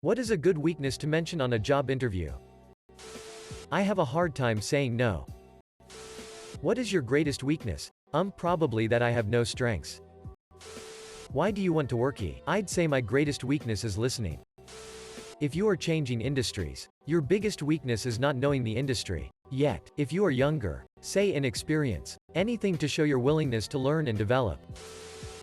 What is a good weakness to mention on a job interview? I have a hard time saying no. What is your greatest weakness? Probably that I have no strengths. Why do you want to work here? I'd say my greatest weakness is listening. If you are changing industries, your biggest weakness is not knowing the industry yet. If you are younger, say inexperience, anything to show your willingness to learn and develop.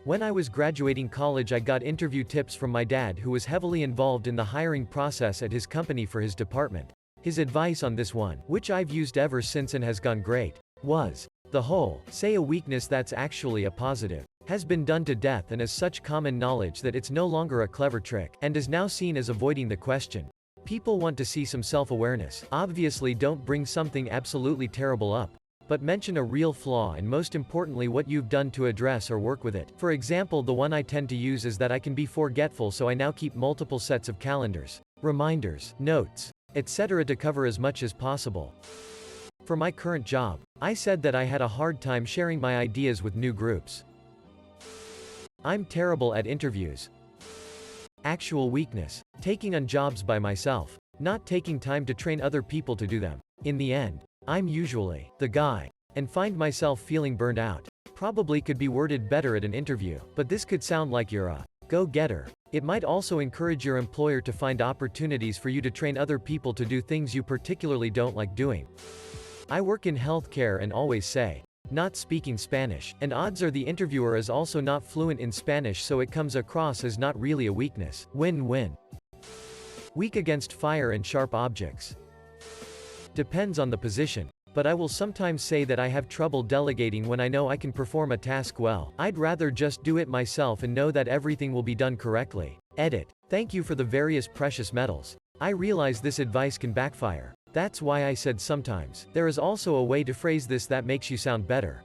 When I was graduating college, I got interview tips from my dad, who was heavily involved in the hiring process at his company for his department. His advice on this one, which I've used ever since and has gone great, was, the whole, say a weakness that's actually a positive, has been done to death and is such common knowledge that it's no longer a clever trick, and is now seen as avoiding the question. People want to see some self-awareness. Obviously don't bring something absolutely terrible up, but mention a real flaw and most importantly what you've done to address or work with it. For example, the one I tend to use is that I can be forgetful, so I now keep multiple sets of calendars, reminders, notes, etc. to cover as much as possible. For my current job, I said that I had a hard time sharing my ideas with new groups. I'm terrible at interviews. Actual weakness: taking on jobs by myself, not taking time to train other people to do them. In the end, I'm usually the guy, and find myself feeling burned out. Probably could be worded better at an interview, but this could sound like you're a go-getter. It might also encourage your employer to find opportunities for you to train other people to do things you particularly don't like doing. I work in healthcare and always say, not speaking Spanish, and odds are the interviewer is also not fluent in Spanish, so it comes across as not really a weakness. Win-win. Weak against fire and sharp objects. Depends on the position, but I will sometimes say that I have trouble delegating when I know I can perform a task well. I'd rather just do it myself and know that everything will be done correctly. Edit. Thank you for the various precious metals. I realize this advice can backfire. That's why I said sometimes. There is also a way to phrase this that makes you sound better.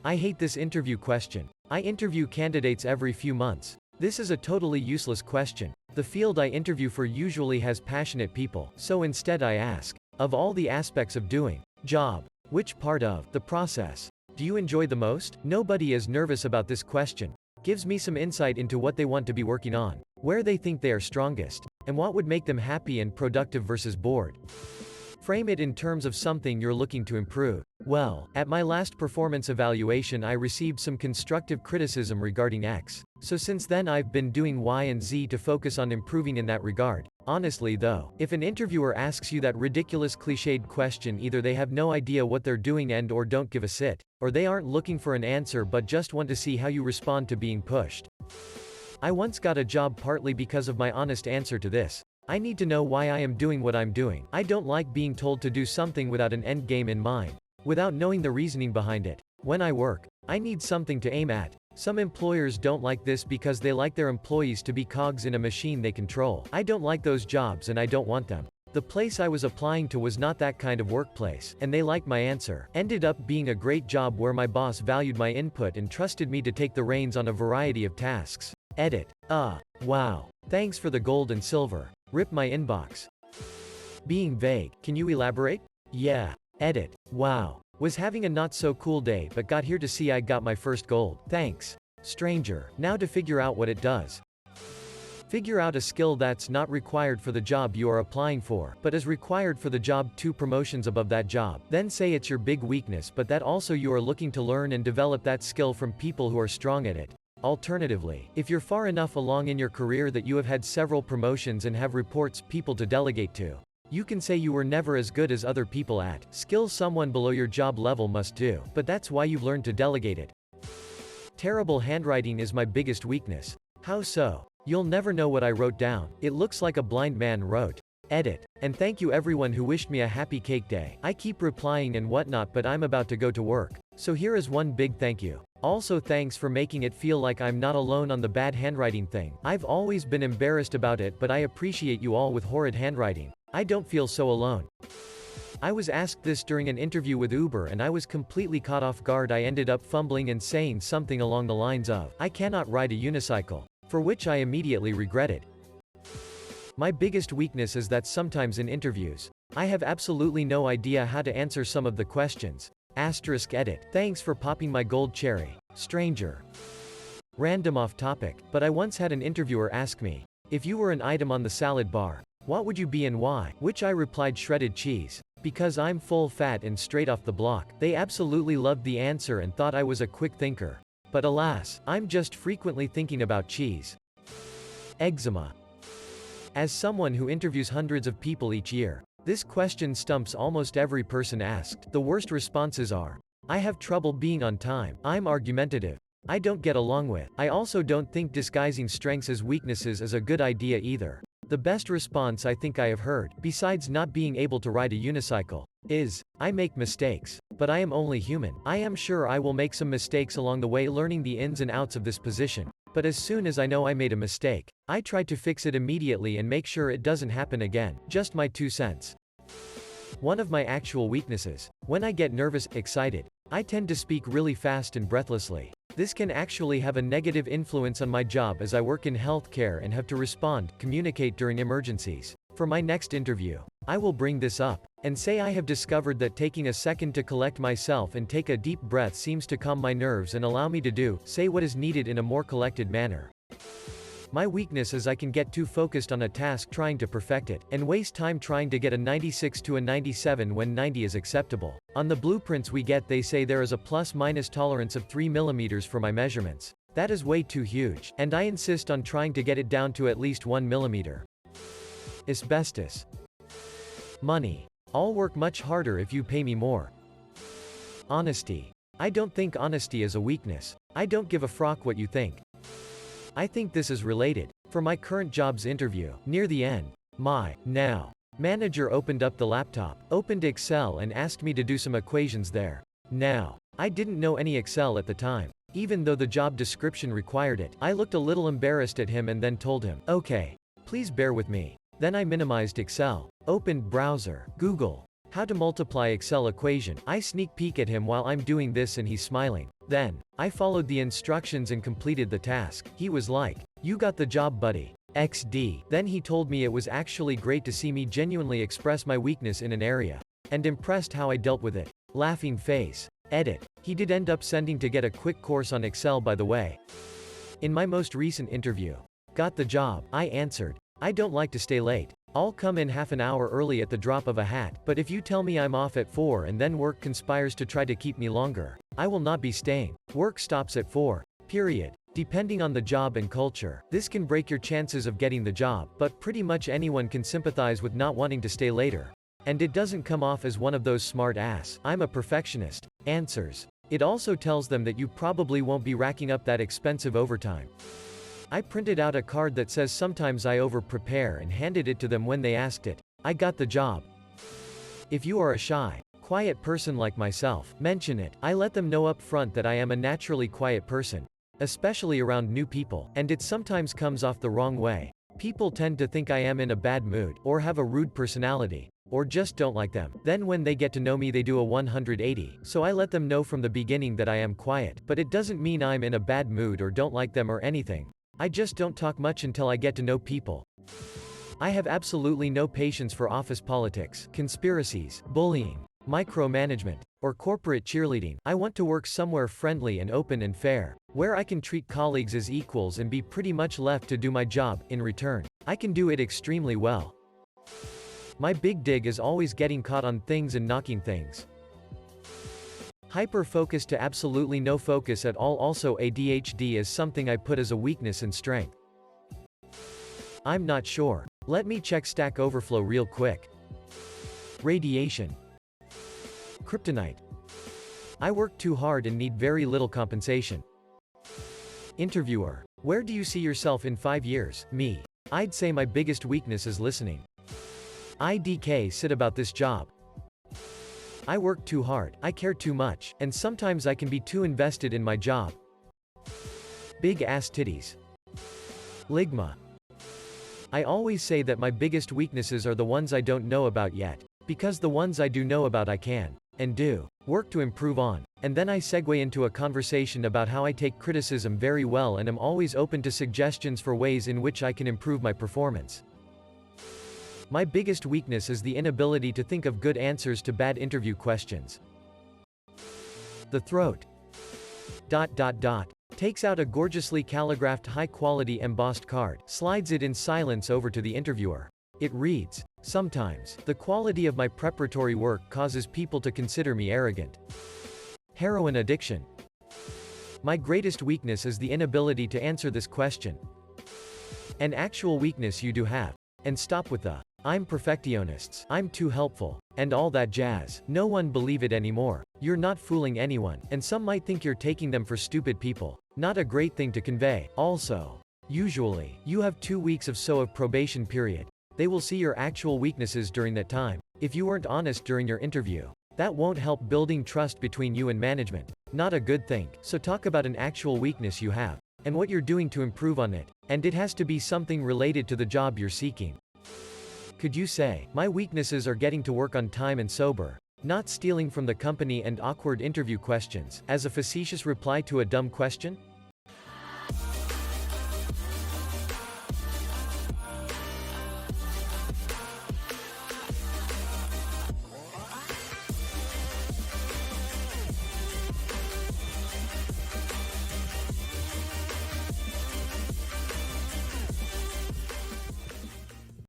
I hate this interview question. I interview candidates every few months. This is a totally useless question. The field I interview for usually has passionate people, so instead I ask, of all the aspects of doing job, which part of the process do you enjoy the most? Nobody is nervous about this question. Gives me some insight into what they want to be working on, where they think they are strongest, and what would make them happy and productive versus bored. Frame it in terms of something you're looking to improve. Well, at my last performance evaluation I received some constructive criticism regarding X. So since then I've been doing Y and Z to focus on improving in that regard. Honestly though, if an interviewer asks you that ridiculous cliched question, either they have no idea what they're doing and or don't give a shit, or they aren't looking for an answer but just want to see how you respond to being pushed. I once got a job partly because of my honest answer to this. I need to know why I am doing what I'm doing. I don't like being told to do something without an end game in mind, without knowing the reasoning behind it. When I work, I need something to aim at. Some employers don't like this because they like their employees to be cogs in a machine they control. I don't like those jobs and I don't want them. The place I was applying to was not that kind of workplace, and they liked my answer. Ended up being a great job where my boss valued my input and trusted me to take the reins on a variety of tasks. Edit. Wow. Thanks for the gold and silver. Rip my inbox. Being vague. Can you elaborate? Yeah. Edit. Wow. Was having a not so cool day but got here to see I got my first gold. Thanks. Stranger. Now to figure out what it does. Figure out a skill that's not required for the job you are applying for, but is required for the job 2 promotions above that job. Then say it's your big weakness but that also you are looking to learn and develop that skill from people who are strong at it. Alternatively, if you're far enough along in your career that you have had several promotions and have reports people to delegate to, you can say you were never as good as other people at skills someone below your job level must do, but that's why you've learned to delegate it. Terrible handwriting is my biggest weakness. How so? You'll never know what I wrote down. It looks like a blind man wrote. Edit. And thank you everyone who wished me a happy cake day. I keep replying and whatnot, but I'm about to go to work. So here is one big thank you. Also thanks for making it feel like I'm not alone on the bad handwriting thing. I've always been embarrassed about it, but I appreciate you all with horrid handwriting. I don't feel so alone. I was asked this during an interview with Uber and I was completely caught off guard. I ended up fumbling and saying something along the lines of, I cannot ride a unicycle, for which I immediately regretted. My biggest weakness is that sometimes in interviews, I have absolutely no idea how to answer some of the questions. *edit. Thanks for popping my gold cherry. Stranger. Random off topic, but I once had an interviewer ask me, If you were an item on the salad bar, what would you be and why? Which I replied shredded cheese. Because I'm full fat and straight off the block. They absolutely loved the answer and thought I was a quick thinker. But alas, I'm just frequently thinking about cheese. Eczema. As someone who interviews hundreds of people each year, this question stumps almost every person asked. The worst responses are, I have trouble being on time, I'm argumentative, I don't get along with. I also don't think disguising strengths as weaknesses is a good idea either. The best response I think I have heard, besides not being able to ride a unicycle, is, I make mistakes. But I am only human. I am sure I will make some mistakes along the way learning the ins and outs of this position. But as soon as I know I made a mistake, I try to fix it immediately and make sure it doesn't happen again. Just my 2 cents. One of my actual weaknesses. When I get nervous, excited, I tend to speak really fast and breathlessly. This can actually have a negative influence on my job as I work in healthcare and have to respond, communicate during emergencies. For my next interview, I will bring this up and say I have discovered that taking a second to collect myself and take a deep breath seems to calm my nerves and allow me to say what is needed in a more collected manner. My weakness is I can get too focused on a task trying to perfect it, and waste time trying to get a 96 to a 97 when 90 is acceptable. On the blueprints we get they say there is a plus-minus tolerance of 3 mm for my measurements. That is way too huge, and I insist on trying to get it down to at least 1 mm. Asbestos. Money. I'll work much harder if you pay me more. Honesty. I don't think honesty is a weakness. I don't give a frock what you think. I think this is related. For my current job's interview, near the end, my manager opened up the laptop, opened Excel and asked me to do some equations there. Now, I didn't know any Excel at the time. Even though the job description required it, I looked a little embarrassed at him and then told him, okay, please bear with me. Then I minimized Excel, opened browser, Google, how to multiply Excel equation. I sneak peek at him while I'm doing this and he's smiling. Then, I followed the instructions and completed the task. He was like, you got the job buddy. XD. Then he told me it was actually great to see me genuinely express my weakness in an area. And impressed how I dealt with it. Laughing face. Edit. He did end up sending to get a quick course on Excel by the way. In my most recent interview. Got the job. I answered. I don't like to stay late. I'll come in half an hour early at the drop of a hat, but if you tell me I'm off at 4 and then work conspires to try to keep me longer, I will not be staying. Work stops at 4. Period. Depending on the job and culture, this can break your chances of getting the job, but pretty much anyone can sympathize with not wanting to stay later. And it doesn't come off as one of those smart ass, I'm a perfectionist, answers. It also tells them that you probably won't be racking up that expensive overtime. I printed out a card that says sometimes I over-prepare and handed it to them when they asked it. I got the job. If you are a shy, quiet person like myself, mention it. I let them know up front that I am a naturally quiet person, especially around new people, and it sometimes comes off the wrong way. People tend to think I am in a bad mood, or have a rude personality, or just don't like them. Then when they get to know me they do a 180, so I let them know from the beginning that I am quiet, but it doesn't mean I'm in a bad mood or don't like them or anything. I just don't talk much until I get to know people. I have absolutely no patience for office politics, conspiracies, bullying, micromanagement, or corporate cheerleading. I want to work somewhere friendly and open and fair, where I can treat colleagues as equals and be pretty much left to do my job. In return, I can do it extremely well. My big dig is always getting caught on things and knocking things. Hyper-focus to absolutely no focus at all. Also ADHD is something I put as a weakness and strength. I'm not sure. Let me check Stack Overflow real quick. Radiation. Kryptonite. I work too hard and need very little compensation. Interviewer. Where do you see yourself in 5 years? Me. I'd say my biggest weakness is listening. IDK sit about this job. I work too hard, I care too much, and sometimes I can be too invested in my job. Big ass titties. Ligma. I always say that my biggest weaknesses are the ones I don't know about yet, because the ones I do know about I can, and do, work to improve on, and then I segue into a conversation about how I take criticism very well and am always open to suggestions for ways in which I can improve my performance. My biggest weakness is the inability to think of good answers to bad interview questions. The throat. Takes out a gorgeously calligraphed high-quality embossed card, slides it in silence over to the interviewer. It reads, "Sometimes, the quality of my preparatory work causes people to consider me arrogant." Heroin addiction. My greatest weakness is the inability to answer this question. An actual weakness you do have. And stop with the, "I'm perfectionists, I'm too helpful," and all that jazz. No one believe it anymore. You're not fooling anyone, and some might think you're taking them for stupid people. Not a great thing to convey. Also, usually, you have 2 weeks of probation period. They will see your actual weaknesses during that time. If you weren't honest during your interview, that won't help building trust between you and management. Not a good thing. So talk about an actual weakness you have, and what you're doing to improve on it. And it has to be something related to the job you're seeking. Could you say, "My weaknesses are getting to work on time and sober, not stealing from the company, and awkward interview questions," as a facetious reply to a dumb question?